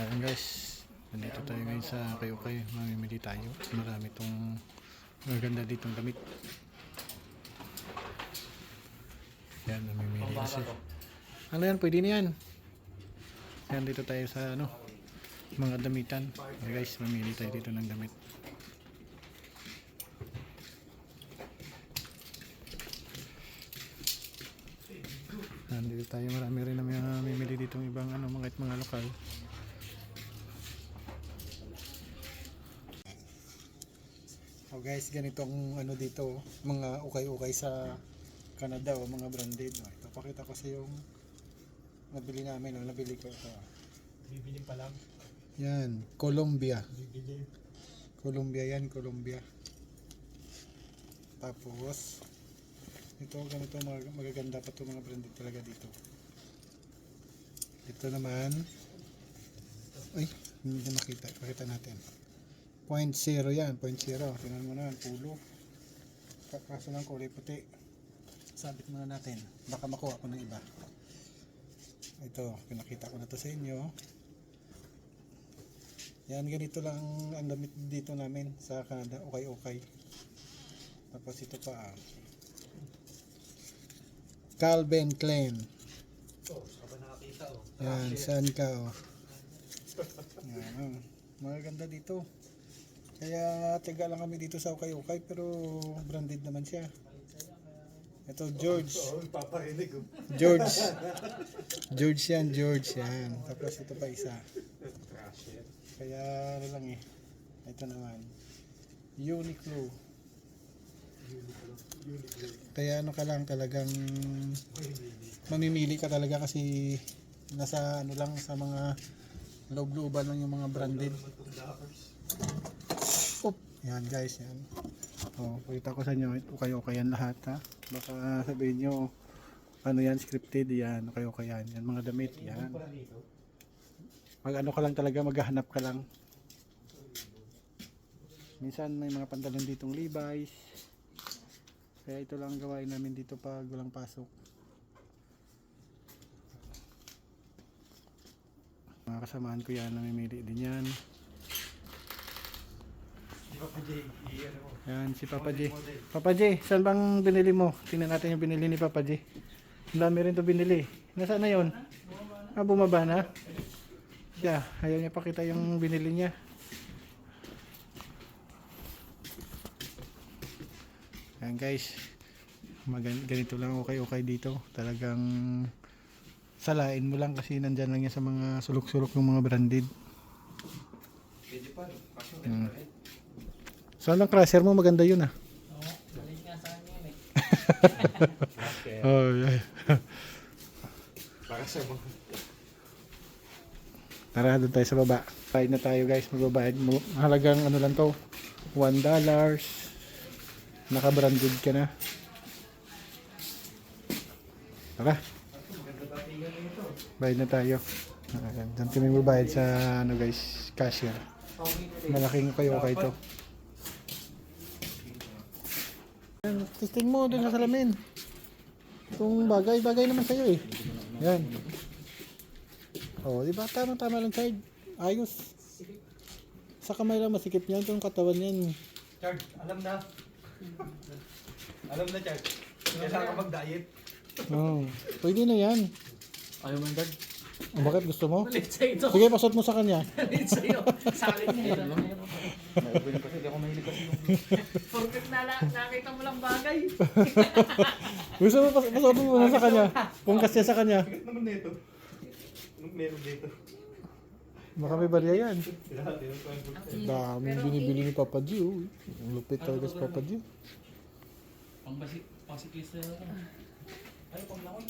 Ayan guys, nandito tayo ngayon sa Kayukay. Mamimili tayo. Marami itong maganda ditong damit. Yan, mamimili kasi. Ano yan? Pwede na yan. Yan, dito tayo sa mga damitan. Ayan guys, mamili tayo dito ng damit. Nandito tayo, marami rin na mamimili ditong ibang mga lokal. So guys, ganito ang dito, mga ukay-ukay sa Canada o mga branded. Ito pakita ko sa yung nabili namin, nabili ko ito. Bibili pa lang. Yan, Colombia. Bibili. Colombia yan, Colombia. Tapos ito ganito magaganda pa 'to, mga branded talaga dito. Ito naman ay hindi na makita, pakita natin. 0.0 yan, 0.0. Tingnan mo na, pulo. Kaso ng kulay puti. Sabit muna natin. Baka makuha ko ng iba. Ito, pinakita ko na to sa inyo. Yan, ganito lang ang damit dito namin sa Canada. Okay. Tapos ito pa. Calvin Klein. Oh, saan ba nakakita oh? Yan, saan ka oh. Yan, magaganda dito. Kaya tiga lang kami dito sa ukay-ukay, pero branded naman siya. Ito George. Oh, paparinig oh. George yan. Tapos ito pa isa. Kaya lang eh. Ito naman. Uniqlo. Kaya ka lang talagang mamimili ka talaga kasi nasa lang sa mga loob-looban lang yung mga branded. Yan guys, yan. Pakita ko sa inyo, ukay-ukay yan lahat ha. Baka sabihin nyo, yan, scripted, yan, ukay-ukay yan. Yan mga damit, yan. Ka lang talaga, maghahanap ka lang. Minsan may mga pantalon ditong Levi's. Kaya ito lang gawain namin dito pag walang pasok. Mga kasamaan ko yan, namimili din yan. Yan, si Papa J. Papa J, saan bang binili mo? Tingnan natin yung binili ni Papa J. Ang dami rin to binili. Nasaan na yun? Bumaba na? Yeah, ayaw niya pakita yung binili niya. Yan guys, ganito lang okay dito. Talagang salain mo lang kasi nandyan lang yan sa mga sulok-sulok ng mga branded. Saan ang crusher mo? Maganda yun ah. Oo, galing nga sa akin eh. Oh, yeah. Para sa mga. Tara, doon tayo sa baba. Bayad na tayo guys, magbabayad mo. Halagang lang to, $1. Naka-branded ka na. Tara. Bayad na tayo. Diyan kami magbayad sa guys, cashier. Malaking kayo to. Testing mo doon sa salamin. Itong bagay naman sa'yo eh. Yan. Di ba? Tama lang, Chard. Ayos. Sa kamay lang masikip yan. Itong katawan yan. Chard, alam na. Chard. Kailangan ka mag-diet. Pwede na yan. Ayaw mo Dad? Bakit gusto mo? Malit sa'yo ito. Sige, pasot mo sa kanya. Malit sa'yo. Sa akin niya. Naibigan kasi, di ako mahilig kasi yung... Porket nakita mo lang bagay. Gusto mo, pasot mo sa kanya. Kung kasya sa kanya. Bakit naman nito? Anong meron dito? Baka may barya yan. Lahat yun. Daming binibili ni Papa G. Ang lupit talaga si Papa G. Pangsiklista. Ay, panglakoy.